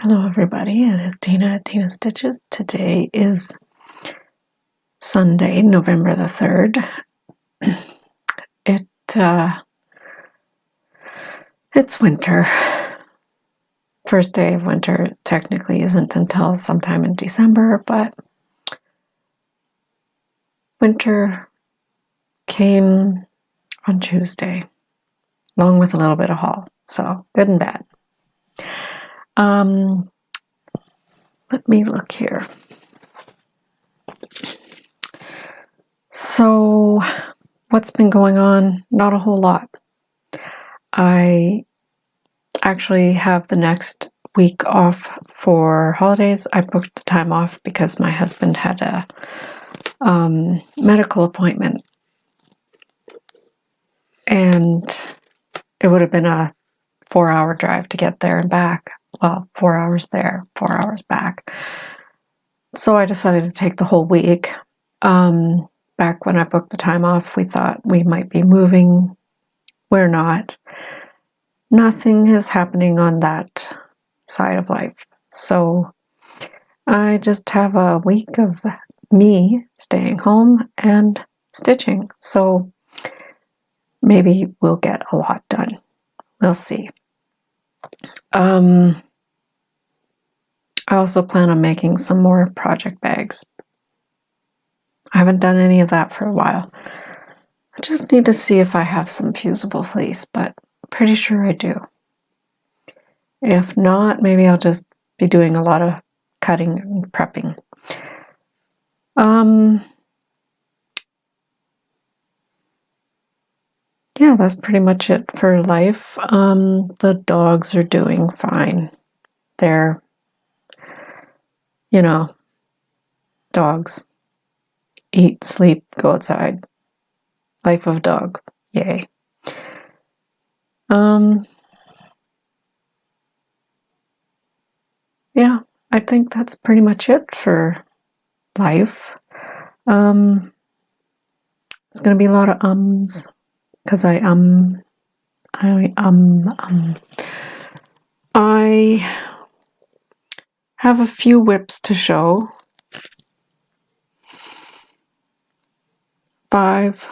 Hello everybody, it is Tina at Tina Stitches. Today is Sunday, November the 3rd. It's winter. First day of winter technically isn't until sometime in December, but winter came on Tuesday, along with a little bit of haul, so good and bad. Let me look here. So, what's been going on? Not a whole lot. I actually have the next week off for holidays. I booked the time off because my husband had a medical appointment, and it would have been a 4-hour drive to get there and back. Well, 4 hours there, 4 hours back. So I decided to take the whole week. Back when I booked the time off, we thought we might be moving. We're not. Nothing is happening on that side of life. So I just have a week of me staying home and stitching. So maybe we'll get a lot done. We'll see. I also plan on making some more project bags. I haven't done any of that for a while. I just need to see if I have some fusible fleece, but pretty sure I do. If not, maybe I'll just be doing a lot of cutting and prepping. Yeah, that's pretty much it for life. The dogs are doing fine. They're, dogs. Eat, sleep, go outside. Life of a dog. Yay. Yeah, I think that's pretty much it for life. It's gonna be a lot of ums, because I have a few whips to show. Five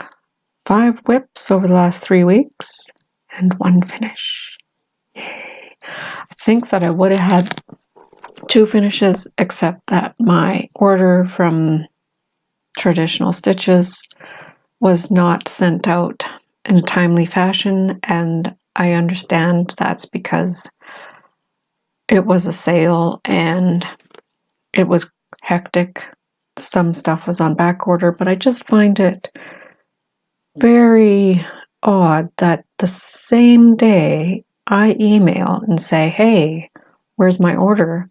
whips over the last 3 weeks, and 1 finish. Yay. I think that I would have had 2 finishes, except that my order from Traditional Stitches was not sent out in a timely fashion, and I understand that's because it was a sale and it was hectic. Some stuff was on back order, but I just find it very odd that the same day I email and say, hey, where's my order?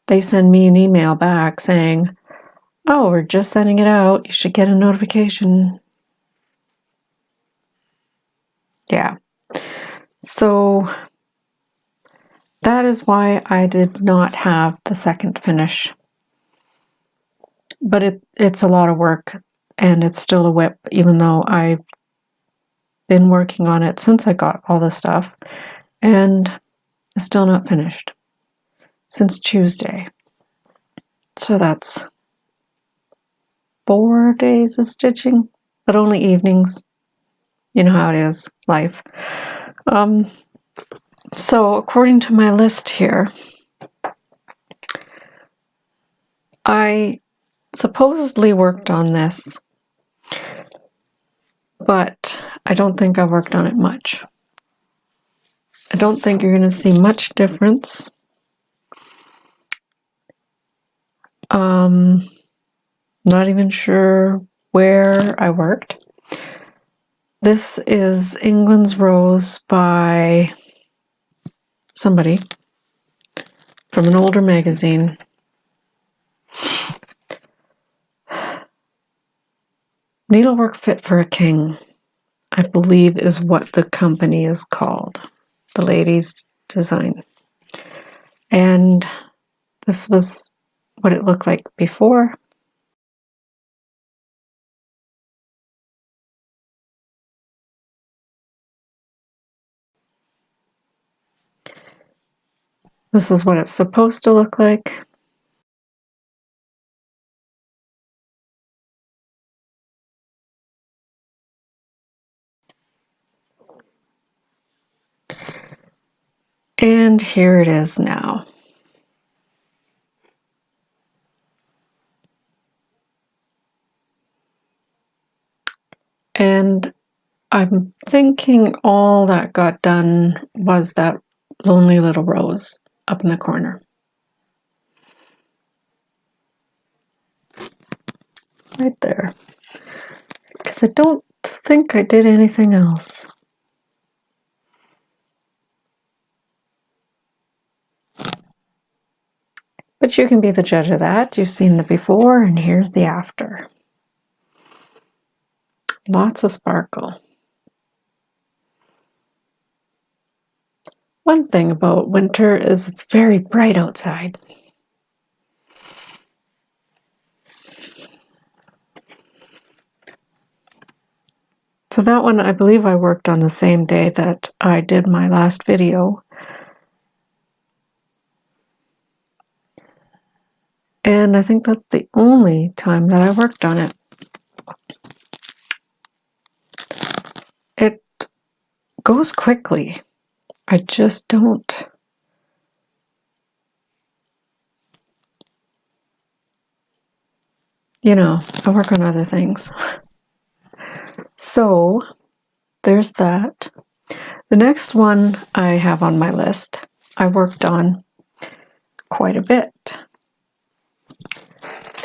They send me an email back saying, oh, we're just sending it out. You should get a notification. Yeah. So that is why I did not have the second finish. But it's a lot of work, and it's still a whip, even though I've been working on it since I got all the stuff, and it's still not finished since Tuesday. So that's 4 days of stitching, but only evenings. You know how it is, life. So according to my list here, I supposedly worked on this, but I don't think I worked on it much. I don't think you're going to see much difference. Not even sure where I worked. This is England's Rose by somebody from an older magazine. Needlework Fit for a King, I believe, is what the company is called. The lady's design. And this was what it looked like before. This is what it's supposed to look like. And here it is now. And I'm thinking all that got done was that lonely little rose up in the corner. Right there. Because I don't think I did anything else. But you can be the judge of that. You've seen the before, and here's the after. Lots of sparkle. One thing about winter is it's very bright outside. So that one, I believe I worked on the same day that I did my last video. And I think that's the only time that I worked on it. It goes quickly. I just don't. You know, I work on other things. So there's that. The next one I have on my list, I worked on quite a bit.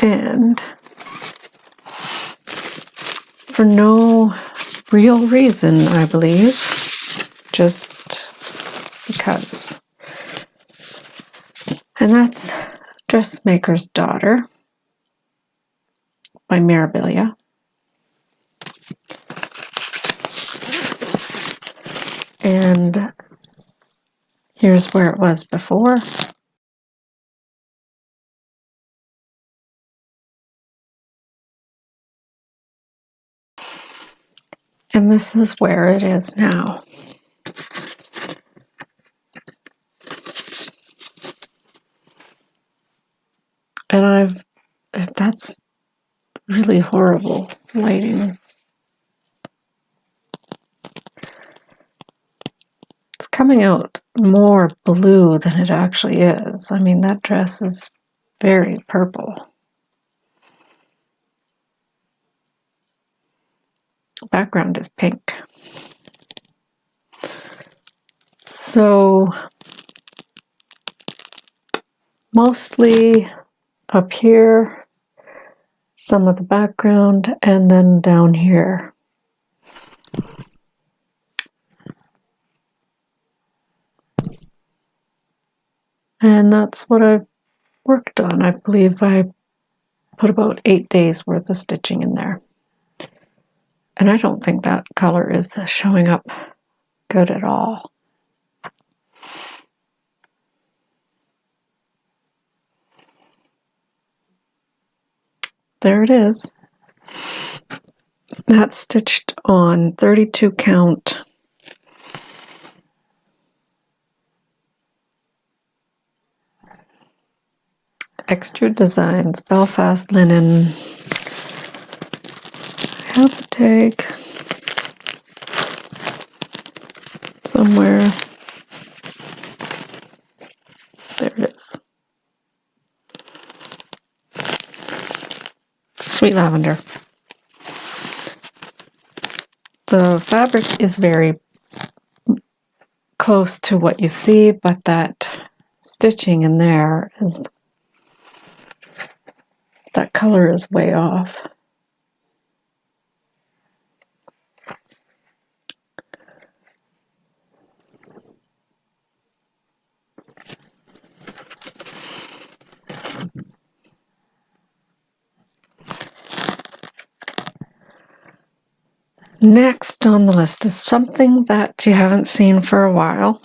And for no real reason, I believe, just because. And that's Dressmaker's Daughter by Mirabilia. And here's where it was before. And this is where it is now. And that's really horrible lighting. It's coming out more blue than it actually is. I mean, that dress is very purple. The background is pink. So mostly up here, some of the background, and then down here. And that's what I've worked on. I believe I put about 8 days worth of stitching in there. And I don't think that color is showing up good at all. There it is. That's stitched on 32 count. Extra Designs, Belfast linen. I have the tag somewhere. There it is. Sweet lavender. The fabric is very close to what you see, but that stitching in there is, that color is way off. Next on the list is something that you haven't seen for a while.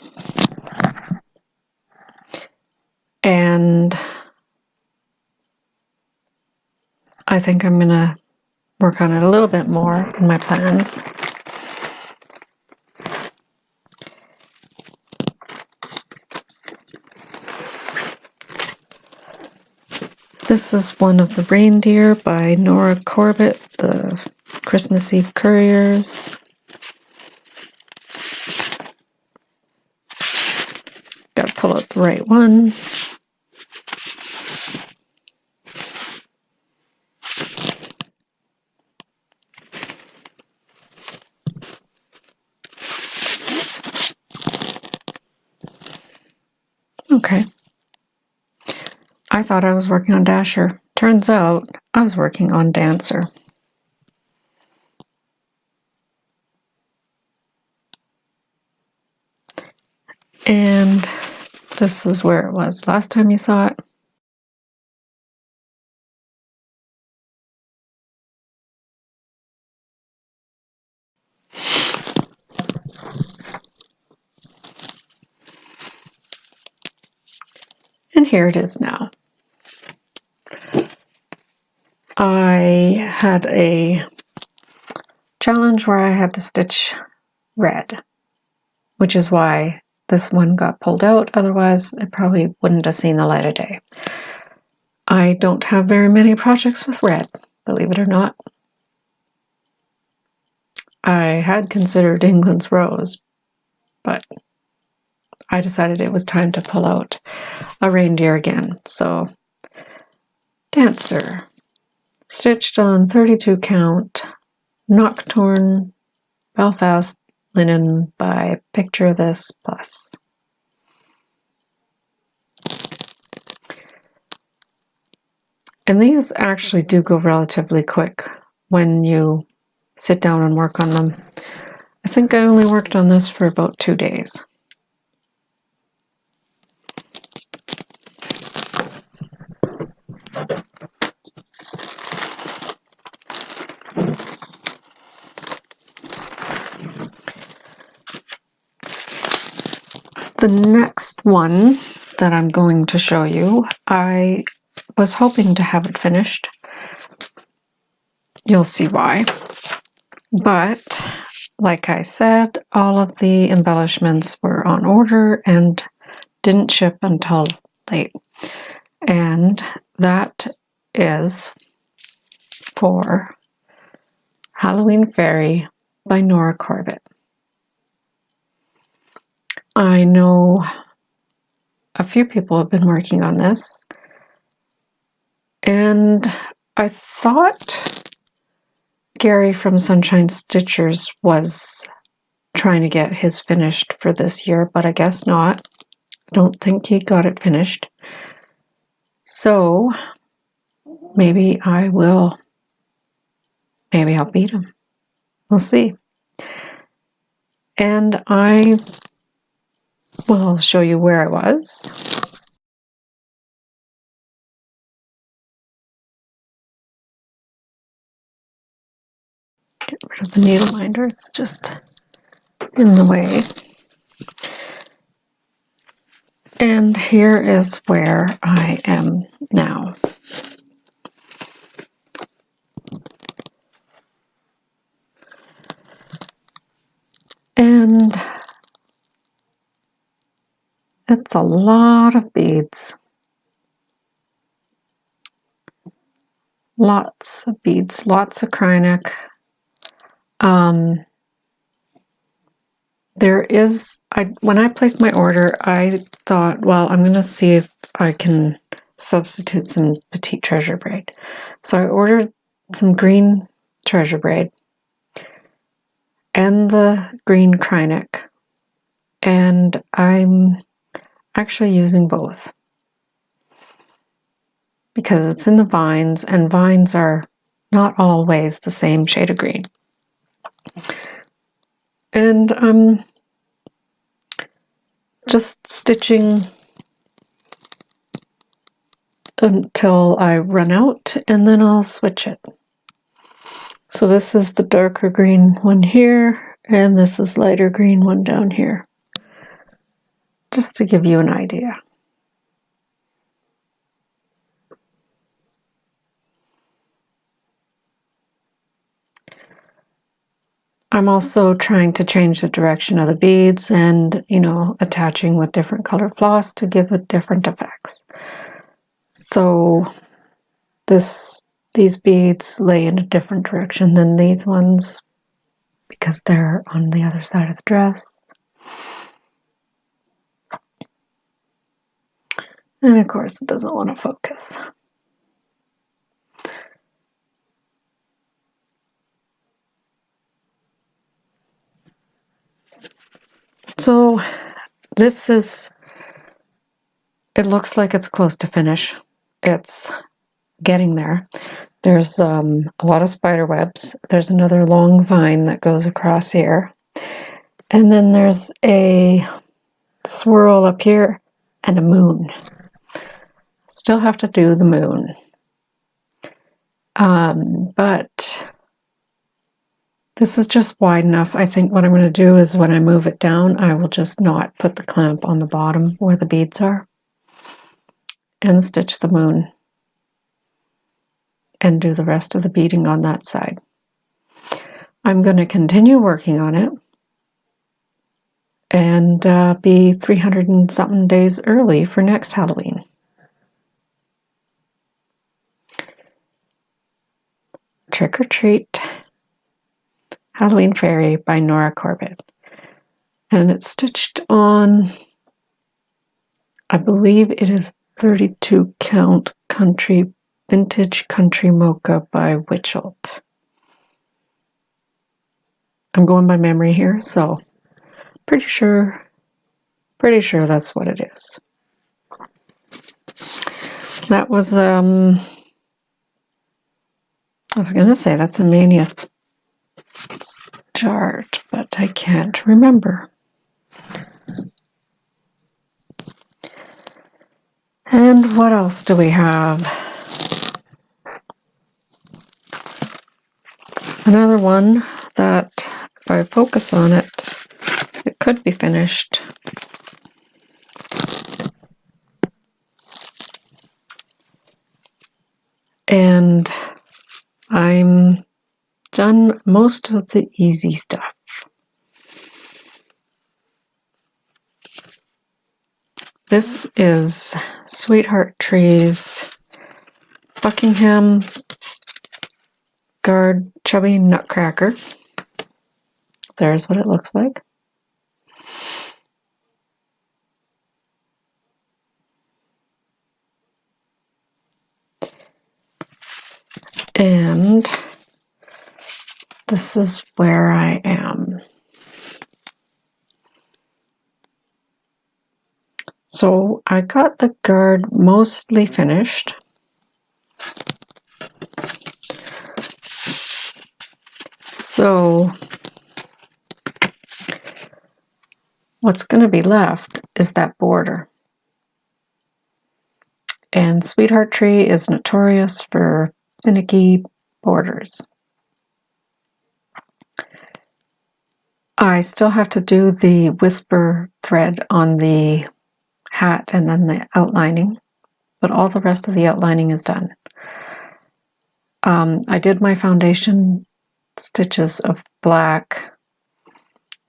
And I think I'm going to work on it a little bit more in my plans. This is one of the reindeer by Nora Corbett, the Christmas Eve Couriers. Gotta pull out the right one. Okay. I thought I was working on Dasher. Turns out I was working on Dancer. And this is where it was last time you saw it. And here it is now. I had a challenge where I had to stitch red, which is why this one got pulled out. Otherwise, it probably wouldn't have seen the light of day. I don't have very many projects with red, believe it or not. I had considered England's Rose, but I decided it was time to pull out a reindeer again. So, Dancer, stitched on 32 count, Nocturne, Belfast linen by Picture This Plus. And these actually do go relatively quick when you sit down and work on them. I think I only worked on this for about 2 days. The next one that I'm going to show you, I was hoping to have it finished. You'll see why. But, like I said, all of the embellishments were on order and didn't ship until late. And that is for Halloween Fairy by Nora Corbett. I know a few people have been working on this, and I thought Gary from Sunshine Stitchers was trying to get his finished for this year, but I guess not. I don't think he got it finished. So maybe I'll beat him. We'll see. And I will show you where I was. Get rid of the needle minder, it's just in the way. And here is where I am now. And it's a lot of beads. Lots of beads, lots of Krynic. When I placed my order, I thought, well, I'm going to see if I can substitute some petite treasure braid. So I ordered some green treasure braid and the green Krynic, and I'm actually using both because it's in the vines, and vines are not always the same shade of green. And I'm just stitching until I run out, and then I'll switch it. So this is the darker green one here, and this is lighter green one down here, just to give you an idea. I'm also trying to change the direction of the beads and, attaching with different colored floss to give it different effects. So these beads lay in a different direction than these ones because they're on the other side of the dress. And of course it doesn't want to focus. So this is, it looks like it's close to finish. It's getting there. There's a lot of spider webs. There's another long vine that goes across here. And then there's a swirl up here and a moon. Still have to do the moon. But this is just wide enough. I think what I'm going to do is when I move it down, I will just not put the clamp on the bottom where the beads are and stitch the moon and do the rest of the beading on that side. I'm going to continue working on it and be 300 and something days early for next Halloween. Trick or Treat Halloween Fairy by Nora Corbett. And it's stitched on, I believe it is 32 count country vintage country mocha by Witchelt. I'm going by memory here, so pretty sure that's what it is. That was I was gonna say that's a Mania chart, but I can't remember. And what else do we have? Another one that, if I focus on it, it could be finished. And I'm done most of the easy stuff. This is Sweetheart Trees Buckingham Guard Chubby Nutcracker. There's what it looks like. And this is where I am. So I got the guard mostly finished. So what's going to be left is that border. And Sweetheart Tree is notorious for finicky borders. I still have to do the whisper thread on the hat and then the outlining, but all the rest of the outlining is done. I did my foundation stitches of black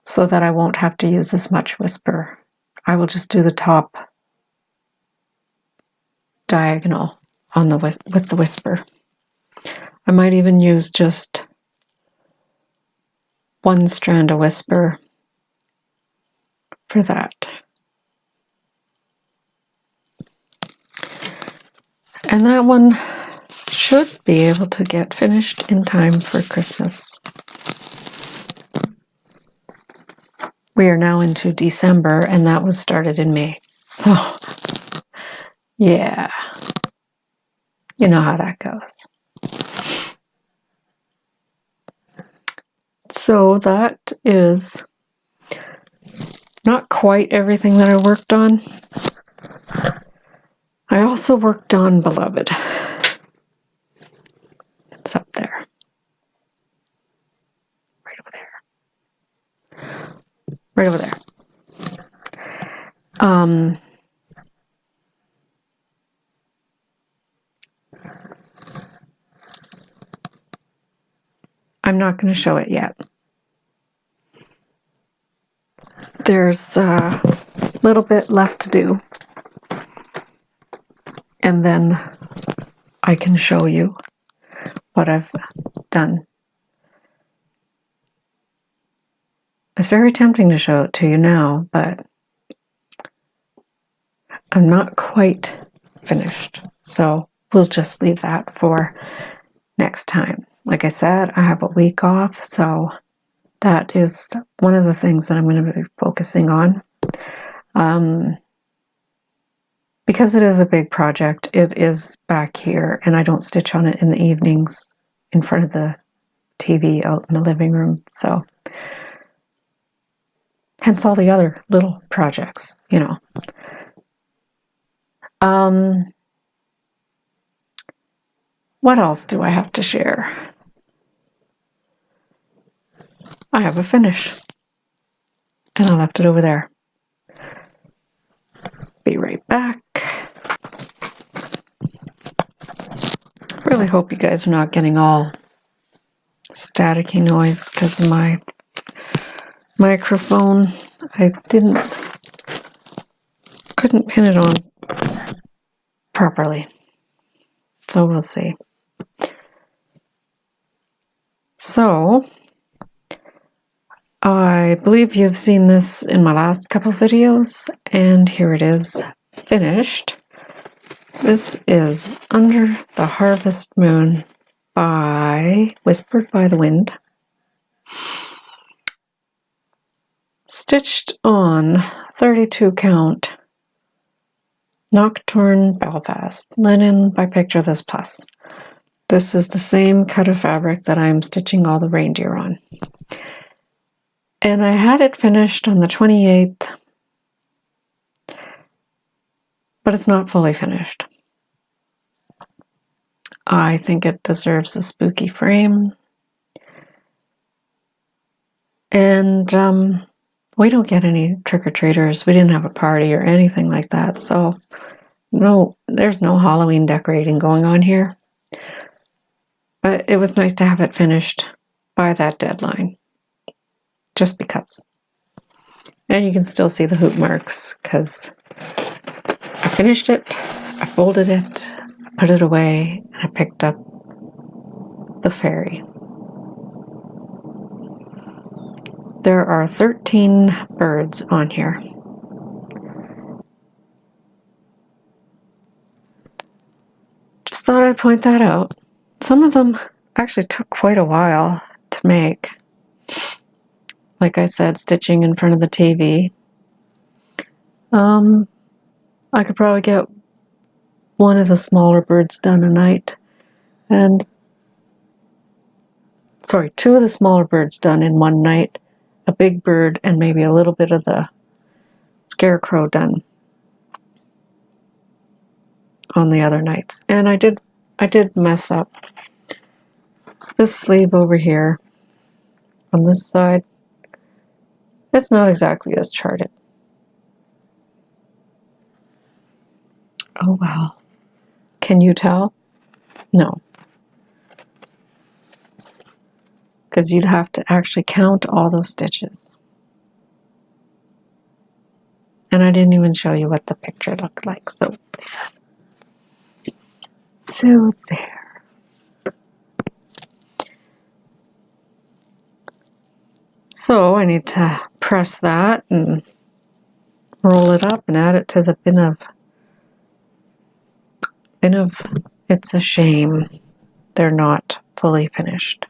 so that I won't have to use as much whisper. I will just do the top diagonal on the with the whisper. I might even use just one strand of whisper for that. And that one should be able to get finished in time for Christmas. We are now into December, and that was started in May. So, yeah, you know how that goes. So that is not quite everything that I worked on. I also worked on Beloved. It's up there. Right over there. Right over there. I'm not going to show it yet. There's a little bit left to do. And then I can show you what I've done. It's very tempting to show it to you now, but I'm not quite finished. So we'll just leave that for next time. Like I said, I have a week off, so that is one of the things that I'm going to be focusing on. Because it is a big project, it is back here, and I don't stitch on it in the evenings in front of the TV out in the living room, so hence all the other little projects, you know. What else do I have to share? I have a finish, and I left it over there. Be right back. Really hope you guys are not getting all staticky noise because of my microphone. I couldn't pin it on properly, so we'll see. So I believe you've seen this in my last couple videos, and here it is finished. This is Under the Harvest Moon by Whispered by the Wind. Stitched on 32 count Nocturne Belfast linen by Picture This Plus. This is the same cut of fabric that I'm stitching all the reindeer on. And I had it finished on the 28th, but it's not fully finished. I think it deserves a spooky frame. And we don't get any trick-or-treaters. We didn't have a party or anything like that, so no, there's no Halloween decorating going on here. But it was nice to have it finished by that deadline, just because. And you can still see the hoop marks because I finished it, I folded it, I put it away, and I picked up the fairy. There are 13 birds on here. Just thought I'd point that out. Some of them actually took quite a while to make. Like I said, stitching in front of the TV. I could probably get one of the smaller birds done a night. And, sorry, two of the smaller birds done in one night. A big bird and maybe a little bit of the scarecrow done on the other nights. And I did mess up this sleeve over here on this side. It's not exactly as charted. Oh wow. Can you tell? No. Because you'd have to actually count all those stitches. And I didn't even show you what the picture looked like, so it's there. So I need to press that and roll it up and add it to the bin of It's a Shame they're not fully finished.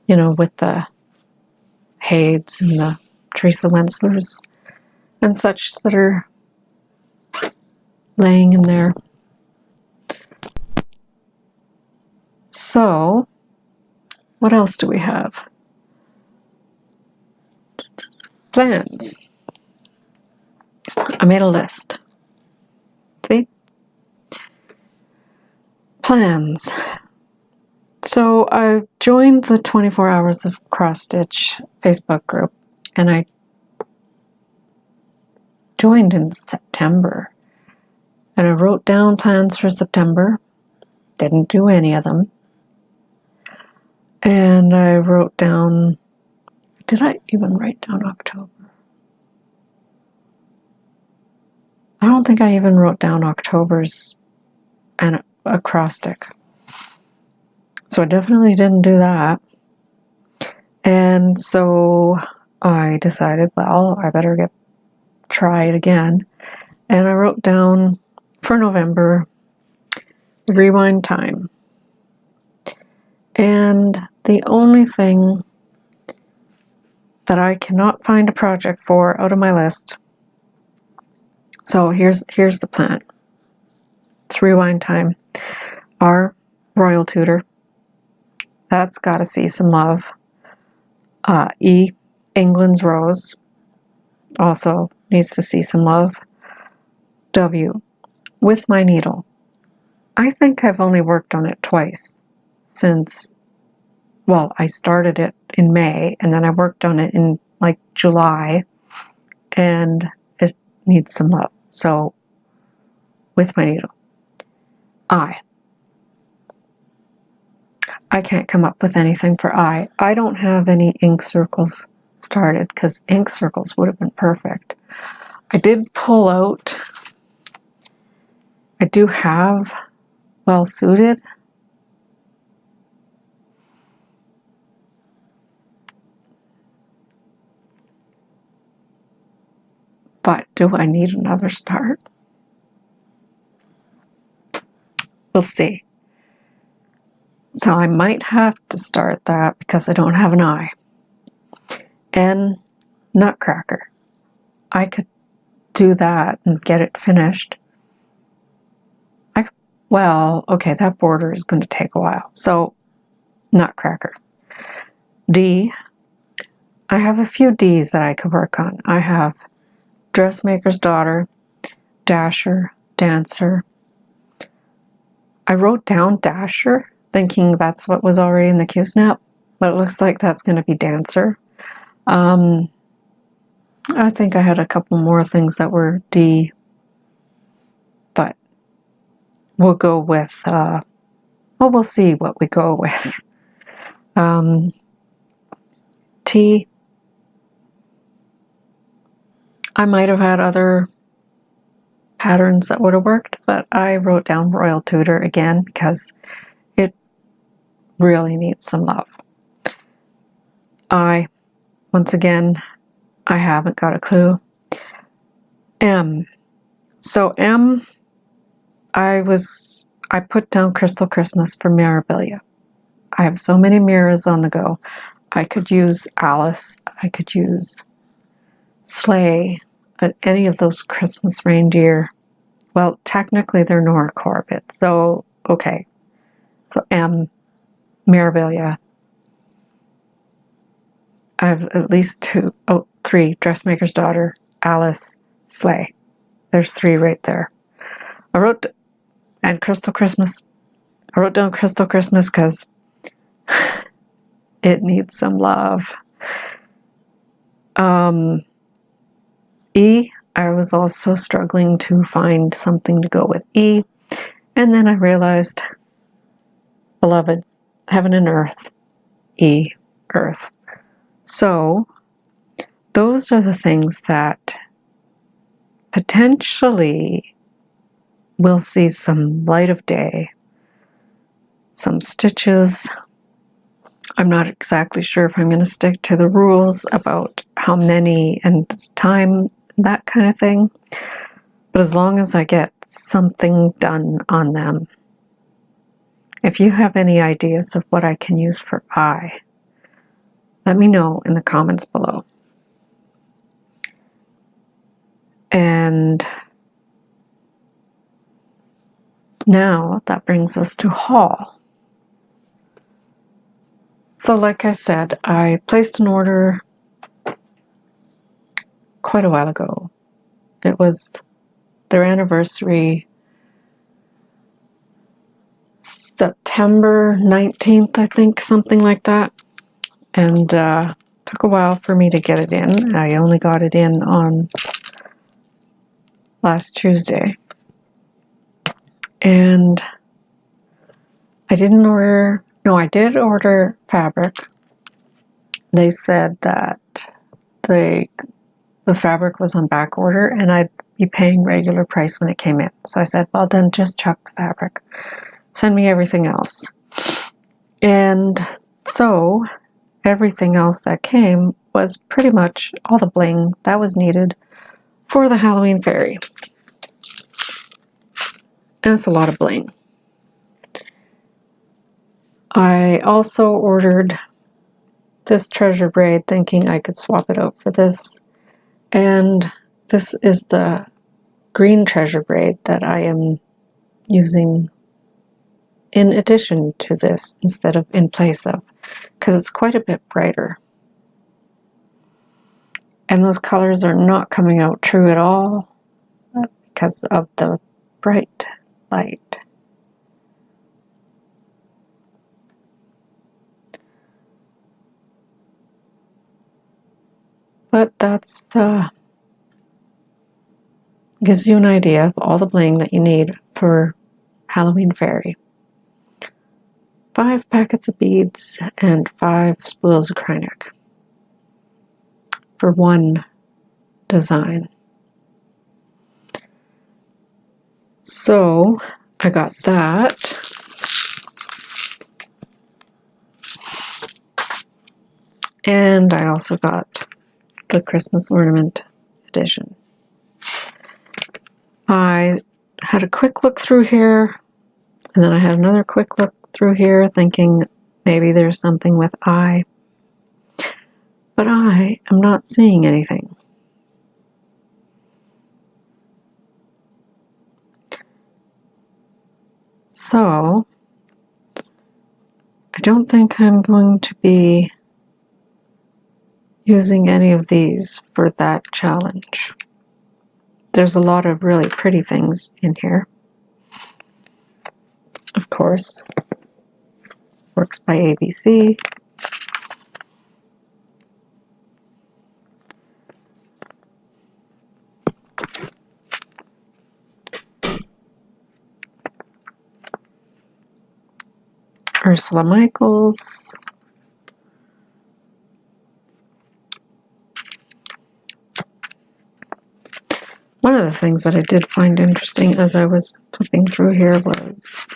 You know, with the Hades and the Teresa Wenslers and such that are laying in there. So, what else do we have? Plans. I made a list. See? Plans. So I joined the 24 Hours of Cross Stitch Facebook group, and I joined in September. And I wrote down plans for September. Didn't do any of them. And I wrote down, did I even write down October? I don't think I even wrote down October's and acrostic. So I definitely didn't do that. And so I decided, well, I better try it again. And I wrote down for November, rewind time. And the only thing that I cannot find a project for out of my list. So here's the plan. It's rewind time. Our Royal Tutor. That's got to see some love. E, England's Rose. Also needs to see some love. W, With My Needle. I think I've only worked on it twice since, well, I started it in May and then I worked on it in like July and it needs some love. So, With My Needle. I can't come up with anything for I. I don't have any ink circles started because ink circles would have been perfect. I did pull out, I do have Well Suited. But do I need another start? We'll see. So I might have to start that because I don't have an I. And Nutcracker. I could do that and get it finished. Well, okay, that border is going to take a while. So, Nutcracker. D. I have a few D's that I could work on. I have Dressmaker's Daughter, Dasher, Dancer. I wrote down Dasher, thinking that's what was already in the Q-Snap, but it looks like that's going to be Dancer. I think I had a couple more things that were D, but we'll go with, well, we'll see what we go with. T. I might have had other patterns that would have worked, but I wrote down Royal Tutor again because it really needs some love. I, once again, I haven't got a clue. M. So M, I put down Crystal Christmas for Mirabilia. I have so many mirrors on the go. I could use Alice. I could use Sleigh. Any of those Christmas reindeer. Well, technically they're Nora Corbett. So, okay. So M, Mirabilia. I have at least three. Dressmaker's Daughter, Alice, Sleigh. There's three right there. And Crystal Christmas. I wrote down Crystal Christmas because it needs some love. E, I was also struggling to find something to go with E. And then I realized, Beloved, Heaven and Earth, E, Earth. So, those are the things that potentially will see some light of day, some stitches. I'm not exactly sure if I'm going to stick to the rules about how many and time, that kind of thing. But as long as I get something done on them. If you have any ideas of what I can use for I, let me know in the comments below. And now that brings us to haul. So like I said, I placed an order quite a while ago. It was their anniversary, September 19th, I think, something like that. And took a while for me to get it in. I only got it in on last Tuesday. And I didn't order, no, I did order fabric. They said that the fabric was on back order, and I'd be paying regular price when it came in. So I said, well, then just chuck the fabric. Send me everything else. And so everything else that came was pretty much all the bling that was needed for the Halloween fairy. And it's a lot of bling. I also ordered this treasure braid thinking I could swap it out for this. And this is the green treasure braid that I am using in addition to this instead of in place of, because it's quite a bit brighter. And those colors are not coming out true at all because of the bright light. But that's gives you an idea of all the bling that you need for Halloween fairy. 5 packets of beads and 5 spools of Krynek for one design. So I got that. And I also got the Christmas ornament edition. I had a quick look through here, and then I had another quick look through here thinking maybe there's something with I. But I am not seeing anything. So I don't think I'm going to be using any of these for that challenge. There's a lot of really pretty things in here. Of course, Works by ABC. Ursula Michaels. One of the things that I did find interesting as I was flipping through here was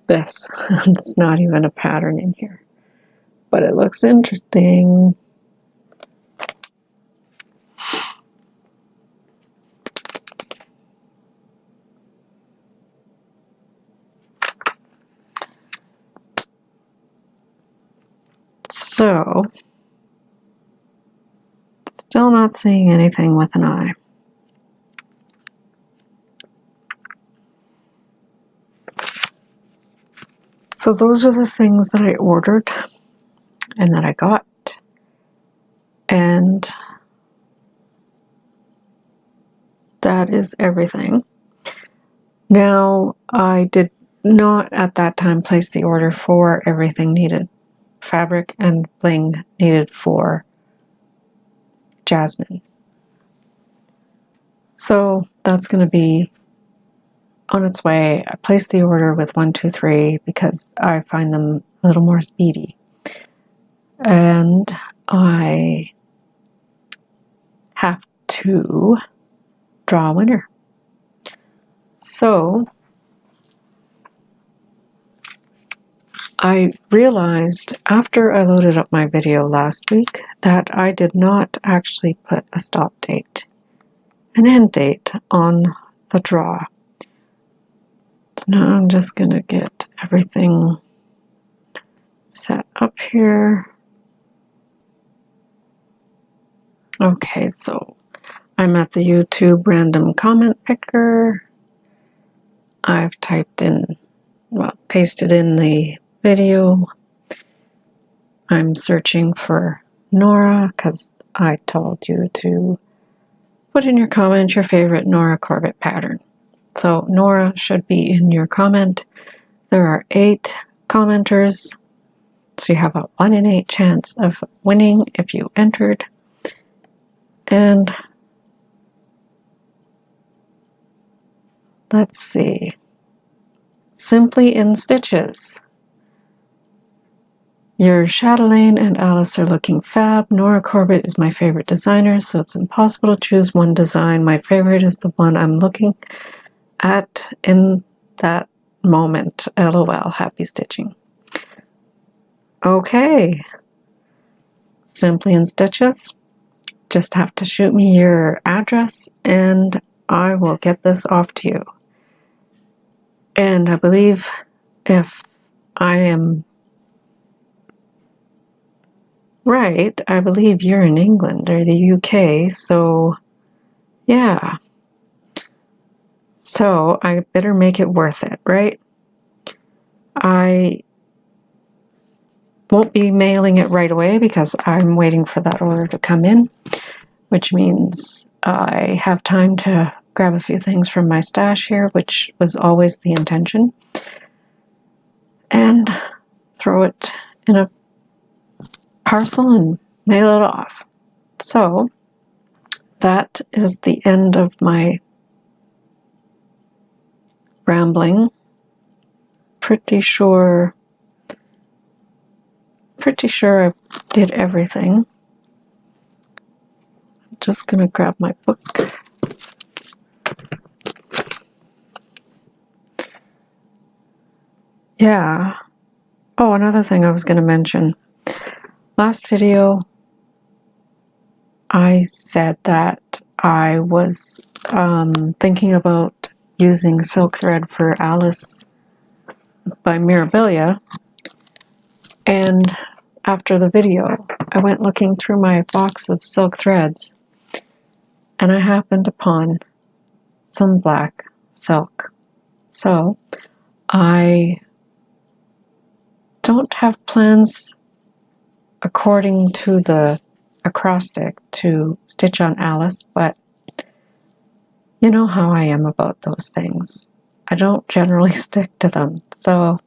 this. It's not even a pattern in here, but it looks interesting. So, still not seeing anything with an eye. So those are the things that I ordered and that I got. And that is everything. Now, I did not at that time place the order for everything needed. Fabric and bling needed for Jasmine. So that's going to be on its way. I placed the order with 1, 2, 3 because I find them a little more speedy. And I have to draw a winner. So I realized after I loaded up my video last week that I did not actually put a stop date, an end date on the draw. So now I'm just going to get everything set up here. Okay, so I'm at the YouTube random comment picker. I've typed in, well, pasted in the video. I'm searching for Nora because I told you to put in your comment your favorite Nora Corbett pattern. So Nora should be in your comment. There are 8 commenters, so you have a 1 in 8 chance of winning if you entered. And let's see. Simply in Stitches. Your Chatelaine and Alice are looking fab. Nora Corbett is my favorite designer, so it's impossible to choose one design. My favorite is the one I'm looking at in that moment. LOL. Happy stitching. Okay. Simply in Stitches. Just have to shoot me your address and I will get this off to you. And I believe if I am right, I believe you're in England or the UK, so yeah. So I better make it worth it, right? I won't be mailing it right away because I'm waiting for that order to come in, which means I have time to grab a few things from my stash here, which was always the intention, and throw it in a parcel and mail it off. So that is the end of my rambling. Pretty sure I did everything. I'm just gonna grab my book. Yeah. Oh, another thing I was gonna mention. Last video, I said that I was thinking about using silk thread for Alice by Mirabilia, and after the video, I went looking through my box of silk threads, and I happened upon some black silk. So I don't have plans according to the acrostic to stitch on Alice, but you know how I am about those things. I don't generally stick to them, so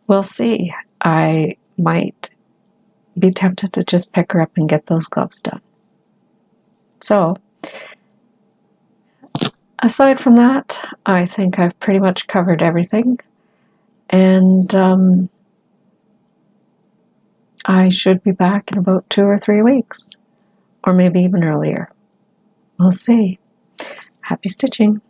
we'll see. I might be tempted to just pick her up and get those gloves done. So, aside from that, I think I've pretty much covered everything, and I should be back in about 2 or 3 weeks, or maybe even earlier. We'll see. Happy stitching!